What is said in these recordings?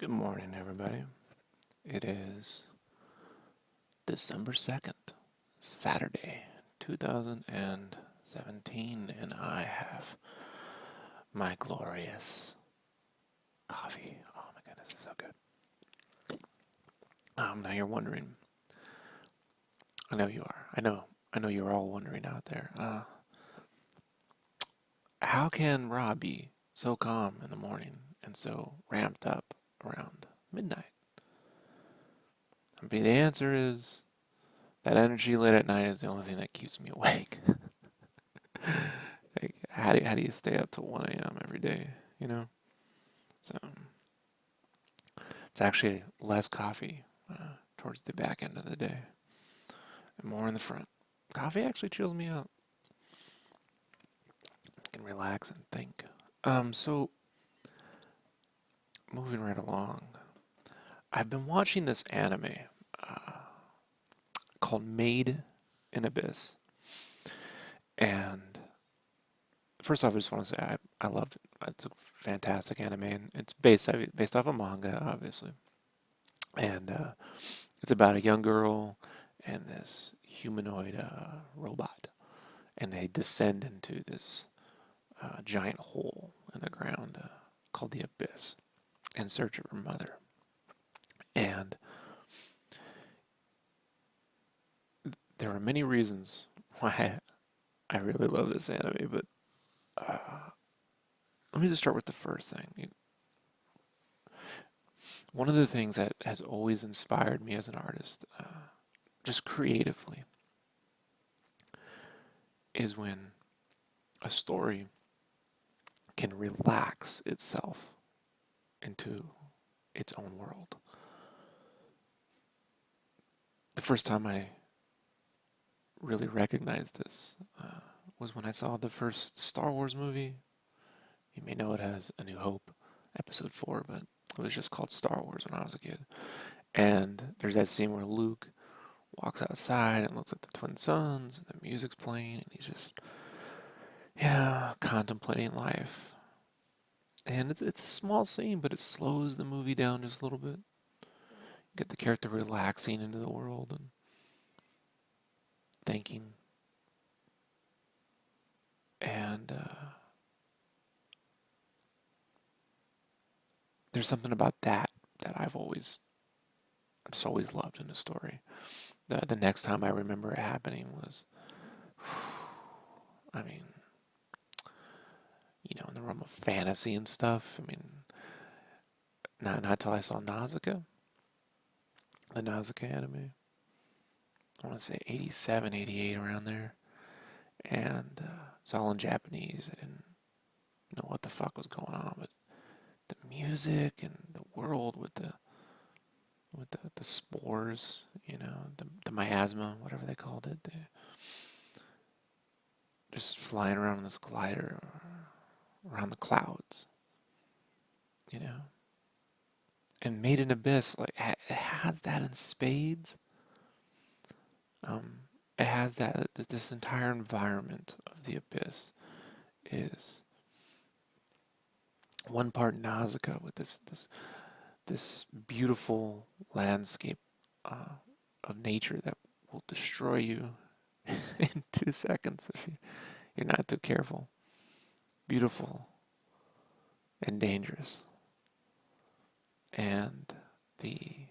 Good morning, everybody. It is December 2nd, Saturday, 2017, and I have my glorious coffee. Oh my goodness, it's so good. Now you're wondering, I know you are. I know you're all wondering out there, how can Rob be so calm in the morning and so ramped up around midnight? The answer is that energy late at night is the only thing that keeps me awake. Like, how do you stay up till 1 a.m. every day, you know? So it's actually less coffee towards the back end of the day and more in the front. Coffee actually chills me out. I can relax and think. So moving right along, I've been watching this anime uh, called Made in Abyss, and first off, I just want to say I love it. It's a fantastic anime, and it's based off a manga, obviously. And it's about a young girl and this humanoid robot, and they descend into this giant hole in the ground called the Abyss in search of her mother. And there are many reasons why I really love this anime, but let me just start with the first thing. One of the things that has always inspired me as an artist, just creatively, is when a story can relax itself into its own world. The first time I really recognized this was when I saw the first Star Wars movie. You may know it as A New Hope, Episode 4, but it was just called Star Wars when I was a kid. And there's that scene where Luke walks outside and looks at the twin suns, and the music's playing, and he's just, yeah, contemplating life. And it's a small scene, but it slows the movie down just a little bit. Get the character relaxing into the world and thinking. And there's something about that I've just always loved in a story. The next time I remember it happening was, I mean, in the realm of fantasy and stuff. I mean, not till I saw Nausicaa, the Nausicaa anime. I want to say 87, 88, around there. And it's all in Japanese. I didn't know what the fuck was going on, but the music and the world with the spores, the miasma, whatever they called it, just flying around in this glider around the clouds, you know. And Made in Abyss, like, it has that in spades. It has that. This entire environment of the Abyss is one part Nausicaa with this beautiful landscape of nature that will destroy you in 2 seconds if you're not too careful. Beautiful and dangerous. And the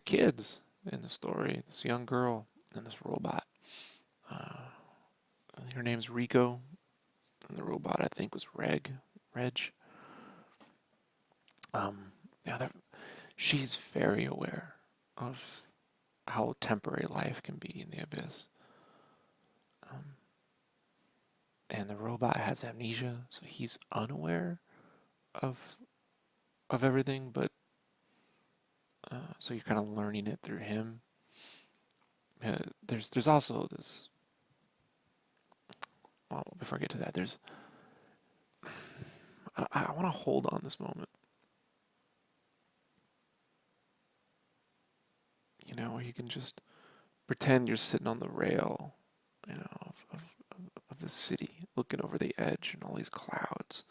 kids in the story, this young girl and this robot. Her name's Rico, and the robot I think was Reg. Yeah, she's very aware of how temporary life can be in the abyss. And the robot has amnesia, so he's unaware of everything, but so you're kind of learning it through him. There's also this. Well, before I get to that, I want to hold on this moment. Where you can just pretend you're sitting on the rail, of the city, looking over the edge and all these clouds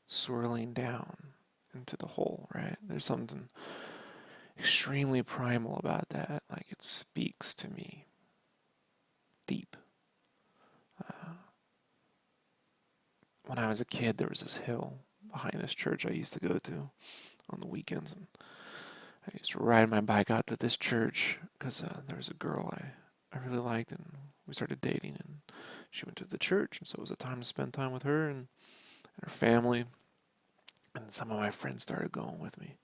swirling down, into the hole, right? There's something extremely primal about that. Like it speaks to me deep. Uh, when I was a kid, there was this hill behind this church I used to go to on the weekends, and I used to ride my bike out to this church because there was a girl I really liked, and we started dating, and she went to the church, and so it was a time to spend time with her and her family, and some of my friends started going with me,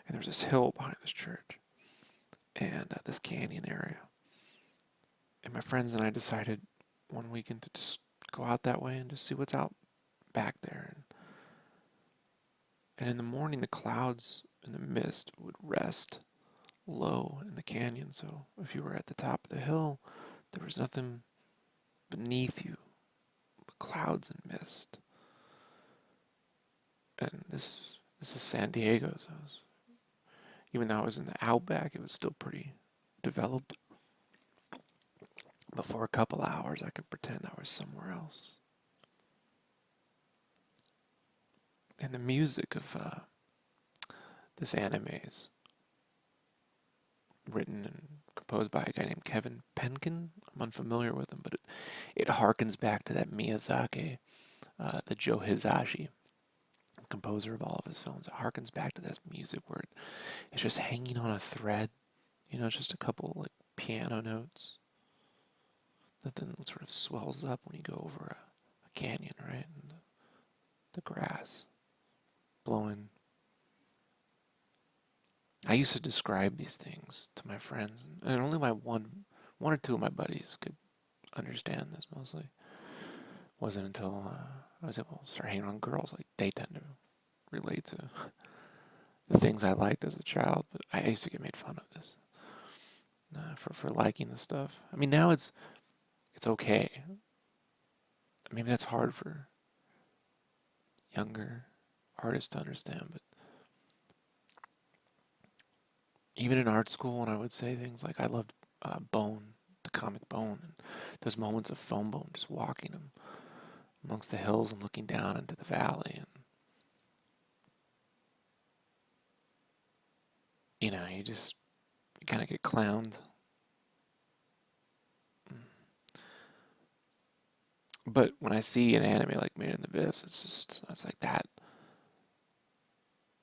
and there was this hill behind this church, and this canyon area, and my friends and I decided one weekend to just go out that way and just see what's out back there, and in the morning the clouds and the mist would rest low in the canyon, so if you were at the top of the hill, there was nothing beneath you but clouds and mist. And this is San Diego, so even though I was in the outback, it was still pretty developed. But for a couple hours, I could pretend I was somewhere else. And the music of this anime is written and composed by a guy named Kevin Penkin. I'm unfamiliar with him, but it harkens back to that Miyazaki, the Joe Hisashi, composer of all of his films. It harkens back to this music where it's just hanging on a thread. You know, it's just a couple like piano notes that then sort of swells up when you go over a canyon, right? And the grass blowing. I used to describe these things to my friends, and only my one or two of my buddies could understand this mostly. It wasn't until I was able to start hanging on girls, like they tend to relate to the things I liked as a child, but I used to get made fun of this for liking the stuff. I mean, now it's okay. Maybe that's hard for younger artists to understand, but even in art school, when I would say things like I loved Bone, the comic Bone, and those moments of Foam Bone, just walking amongst the hills and looking down into the valley, and you know, you kind of get clowned. But when I see an anime like Made in the Abyss, that's like that.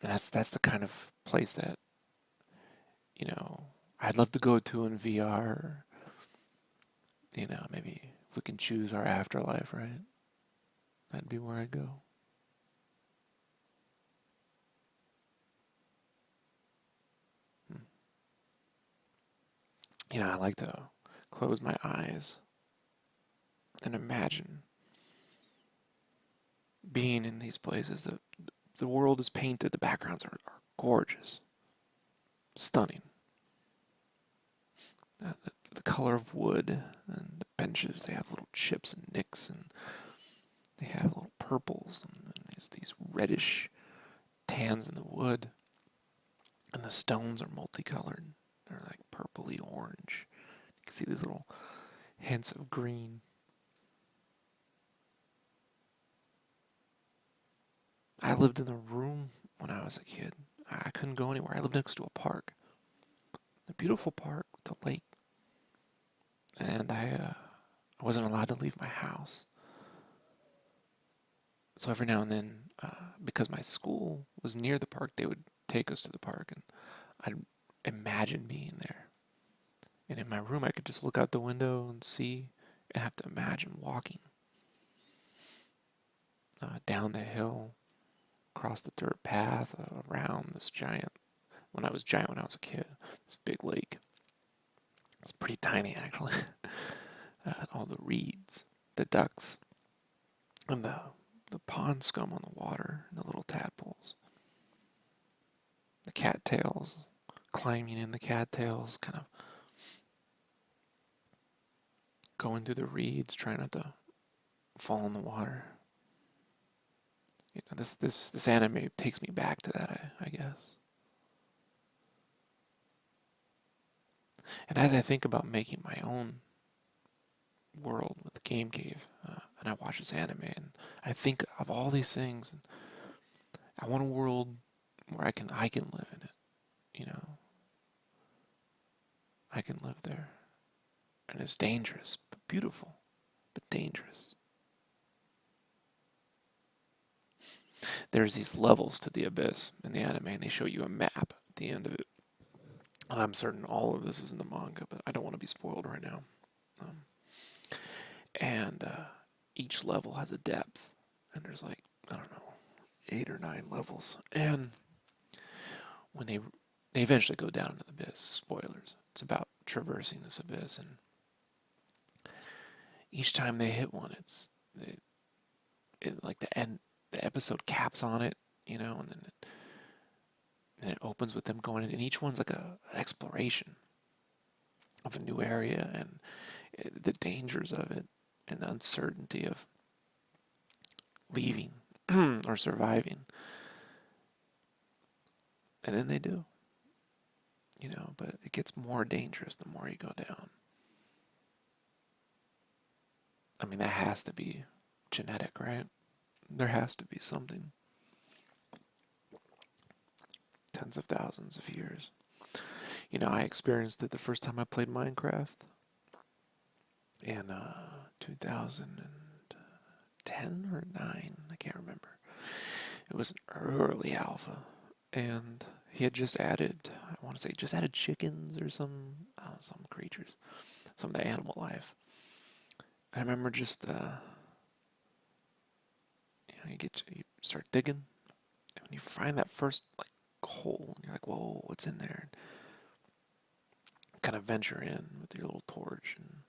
And that's the kind of place that, you know, I'd love to go to in VR. Or, you know, maybe if we can choose our afterlife, right? That'd be where I'd go. Hmm. You know, I like to close my eyes and imagine being in these places. The world is painted, the backgrounds are gorgeous, stunning. The color of wood and the benches, they have little chips and nicks, and they have little purples and these reddish tans in the wood. And the stones are multicolored. They're like purpley orange. You can see these little hints of green. I lived in a room when I was a kid. I couldn't go anywhere. I lived next to a park. A beautiful park with a lake. And I wasn't allowed to leave my house. So every now and then, because my school was near the park, they would take us to the park, and I'd imagine being there. And in my room, I could just look out the window and see, and have to imagine walking down the hill, across the dirt path, around this giant. When I was a kid, this big lake. It's pretty tiny, actually. All the reeds, the ducks, and the pond scum on the water, and the little tadpoles, the cattails, climbing in the cattails, kind of going through the reeds, trying not to fall in the water. You know, this anime takes me back to that, I guess. And as I think about making my own world with the Game Cave, and I watch this anime, and I think of all these things, and I want a world where I can live in it, you know. I can live there. And it's dangerous, but beautiful, but dangerous. There's these levels to the abyss in the anime, and they show you a map at the end of it. And I'm certain all of this is in the manga, but I don't want to be spoiled right now. Um, and each level has a depth, and there's like, I don't know, 8 or 9 levels. And when they eventually go down into the abyss, spoilers. It's about traversing this abyss, and each time they hit one, like the end, the episode caps on it, you know, and it opens with them going in, and each one's like an exploration of a new area, and the dangers of it, and the uncertainty of leaving or surviving. And then they do, you know, but it gets more dangerous the more you go down. I mean, that has to be genetic, right? There has to be something. Tens of thousands of years. You know, I experienced it the first time I played Minecraft in 2010 or 9. I can't remember. It was an early alpha, and he had just added, I want to say, just added chickens or some creatures, some of the animal life. I remember just, you start digging, and when you find that first like hole, you're like, whoa, what's in there? And kind of venture in with your little torch, and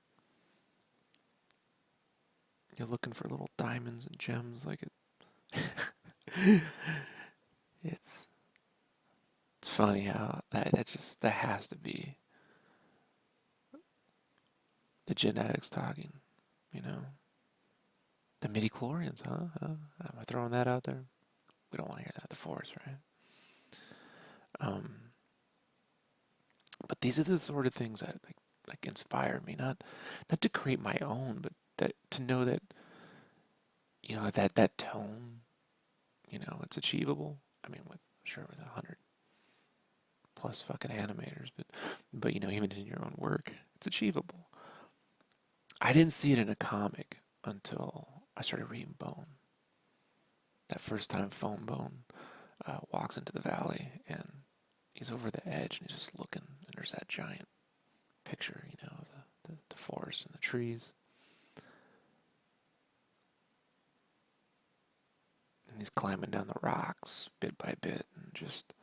you're looking for little diamonds and gems, like it's it's funny how that has to be the genetics talking, you know. The midi-chlorians, huh? Am I throwing that out there? We don't want to hear that. The Force, right? Um, but these are the sort of things that like inspire me, not to create my own, but that to know that that tone, it's achievable. I mean, with 100+ fucking animators, but even in your own work, it's achievable. I didn't see it in a comic until I started reading Bone. That first time Phone Bone walks into the valley and he's over the edge and he's just looking, and there's that giant picture, of the forest and the trees. And he's climbing down the rocks bit by bit, and just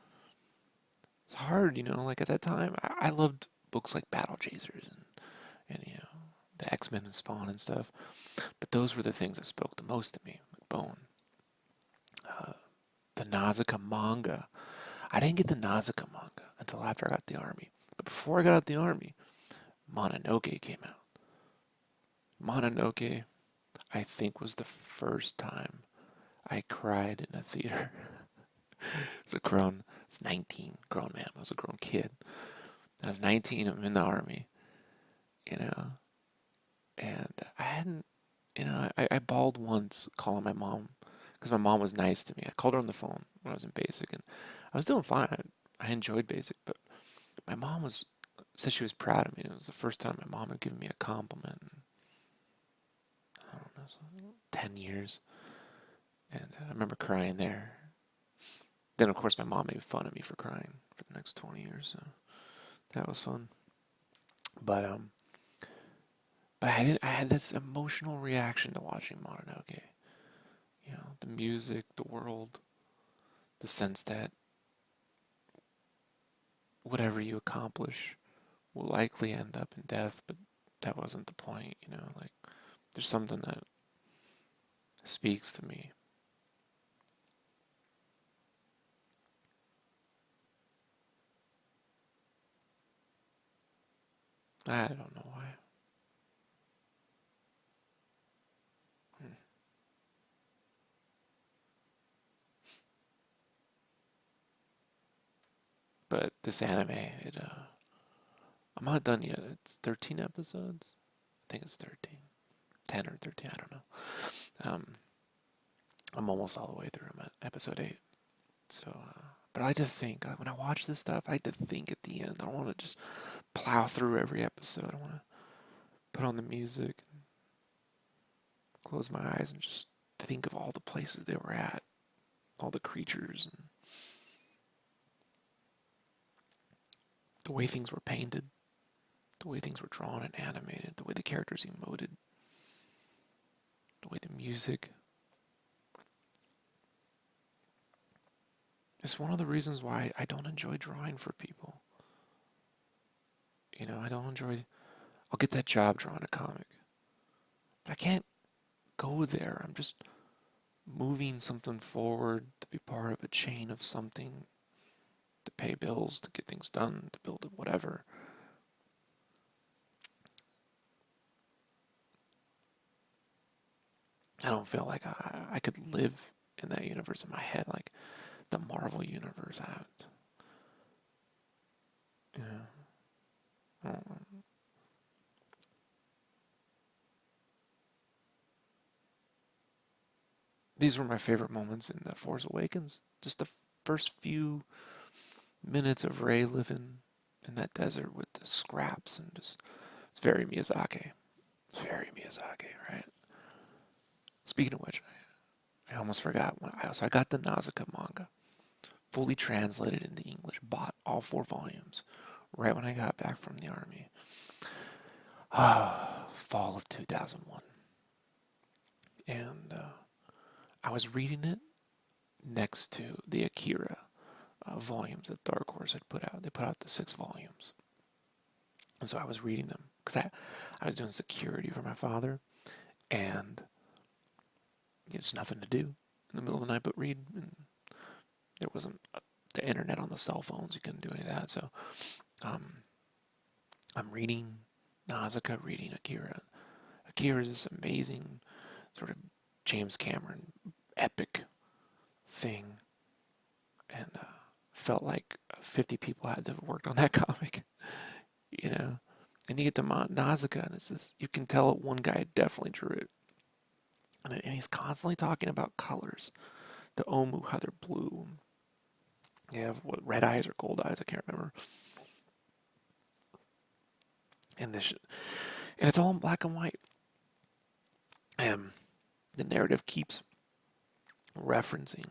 it's hard, like at that time I loved books like Battle Chasers and the X-Men and Spawn and stuff, but those were the things that spoke the most to me, like Bone. The Nausicaa manga. I didn't get the Nausicaa manga until after I got the army. But before I got out the army, Mononoke came out. Mononoke, I think, was the first time I cried in a theater. It's 19, grown man. I was a grown kid. I was 19, I'm in the army, you know, and I hadn't, I bawled once calling my mom because my mom was nice to me. I called her on the phone when I was in basic, and I was doing fine. I enjoyed basic, but my mom said she was proud of me. It was the first time my mom had given me a compliment in, I don't know, 10 years. And I remember crying there. Then, of course, my mom made fun of me for crying for the next 20 years, so that was fun. But I had this emotional reaction to watching Mononoke. The music, the world, the sense that whatever you accomplish will likely end up in death, but that wasn't the point, like there's something that speaks to me. I don't know why. Hmm. But this anime, I'm not done yet. It's 13 episodes. I think it's 13. 10 or 13, I don't know. I'm almost all the way through. I'm at episode 8. So But I like to think, when I watch this stuff, I like to think at the end. I don't want to just plow through every episode. I want to put on the music, and close my eyes, and just think of all the places they were at, all the creatures, and the way things were painted, the way things were drawn and animated, the way the characters emoted, the way the music. It's one of the reasons why I don't enjoy drawing for people. I don't enjoy. I'll get that job drawing a comic, but I can't go there. I'm just moving something forward to be part of a chain of something, to pay bills, to get things done, to build whatever. I don't feel like I could live in that universe in my head, like the Marvel universe. Yeah, I don't know. These were my favorite moments in The Force Awakens. Just the first few minutes of Rey living in that desert with the scraps and just it's very Miyazaki. It's very Miyazaki, right? Speaking of which, I almost forgot. I got the Nausicaa manga fully translated into English. Bought all 4 volumes right when I got back from the army. Fall of 2001, and I was reading it next to the Akira volumes that Dark Horse had put out. They put out the 6 volumes, and so I was reading them because I was doing security for my father, and it's nothing to do in the middle of the night but read. And there wasn't the internet on the cell phones. You couldn't do any of that. So um, I'm reading Nausicaa, reading Akira. Akira is this amazing sort of James Cameron epic thing, and felt like 50 people had to have worked on that comic, you know. And you get to Nausicaa, and it's this, you can tell one guy definitely drew it, and he's constantly talking about colors, the Omu, how they're blue. You have what, red eyes or gold eyes, I can't remember. And and it's all in black and white. And the narrative keeps referencing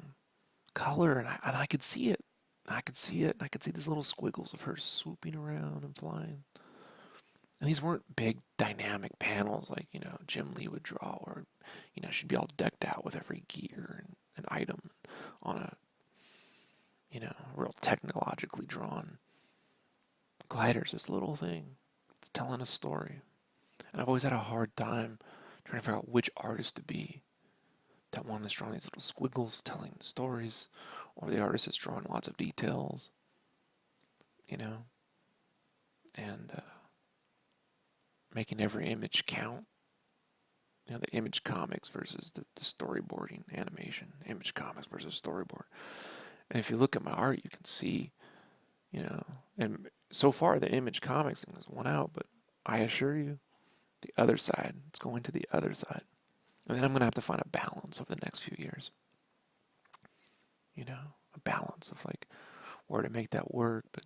color, and I could see it. I could see it, and I could see these little squiggles of her swooping around and flying. And these weren't big dynamic panels like, Jim Lee would draw, or, she'd be all decked out with every gear and an item on a, real technologically drawn glider's this little thing. It's telling a story. And I've always had a hard time trying to figure out which artist to be. That one that's drawing these little squiggles telling stories, or the artist that's drawing lots of details, and making every image count. The image comics versus the storyboarding animation, image comics versus storyboard. And if you look at my art, you can see, and so far the image comics thing has won out, but I assure you, the other side, it's going to the other side. And then I'm going to have to find a balance over the next few years. A balance of like where to make that work, but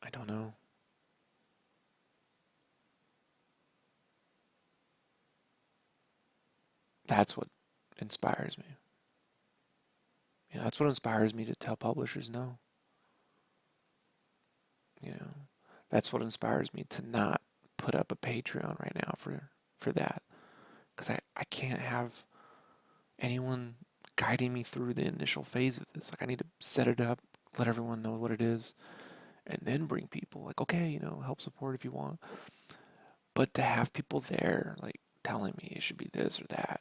I don't know. That's what inspires me. That's what inspires me to tell publishers no. You know, that's what inspires me to not put up a Patreon right now for that, because I can't have anyone guiding me through the initial phase of this. Like, I need to set it up, let everyone know what it is, and then bring people. Like, okay, help support if you want, but to have people there, like, telling me it should be this or that.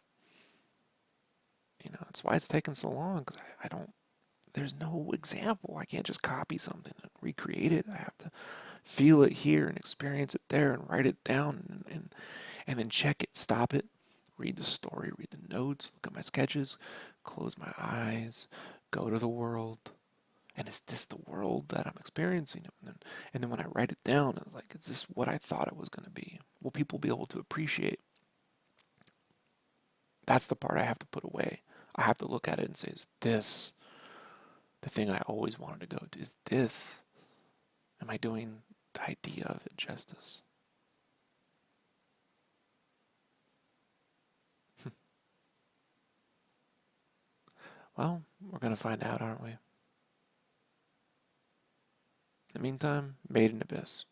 That's why it's taken so long, because I don't. There's no example. I can't just copy something and recreate it. I have to feel it here and experience it there and write it down and then check it, stop it, read the story, read the notes, look at my sketches, close my eyes, go to the world. And is this the world that I'm experiencing? And then when I write it down, I was like, is this what I thought it was going to be? Will people be able to appreciate? That's the part I have to put away. I have to look at it and say, is this the thing I always wanted to go to. Is this, am I doing the idea of it justice? Well, we're going to find out, aren't we? In the meantime, Made in Abyss.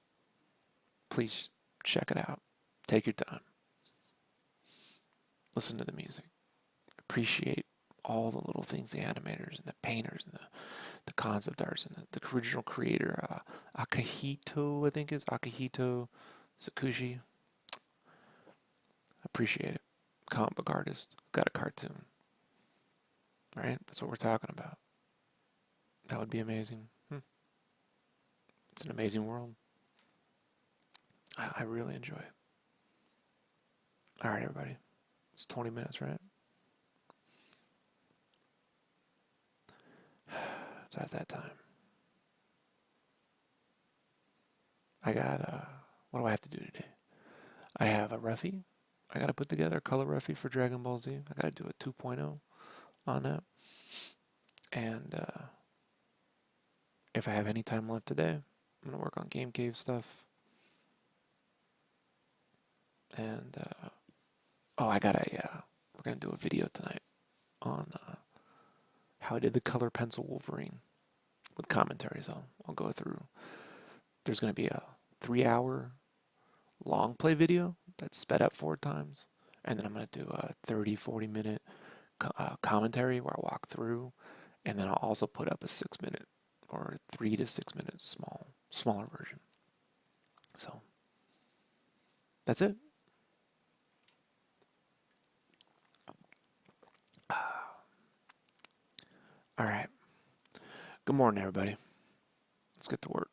Please check it out. Take your time. Listen to the music. Appreciate all the little things the animators and the painters and the concept arts and the original creator, Akihito, I think is Akihito Sakushi. Appreciate it. Comic book artist. Got a cartoon. Right? That's what we're talking about. That would be amazing. It's an amazing world. I really enjoy it. All right, everybody. It's 20 minutes, right? It's at that time. I got, what do I have to do today? I have a roughie. I got to put together a color roughie for Dragon Ball Z. I got to do a 2.0 on that. And if I have any time left today, I'm going to work on Game Cave stuff. And, I got we're going to do a video tonight on how I did the color pencil Wolverine with commentaries. I'll go through. There's going to be a 3-hour long play video that's sped up 4 times. And then I'm going to do a 30-40 minute commentary where I walk through. And then I'll also put up a 6-minute or 3 to 6 minute smaller version. So that's it. All right. Good morning, everybody. Let's get to work.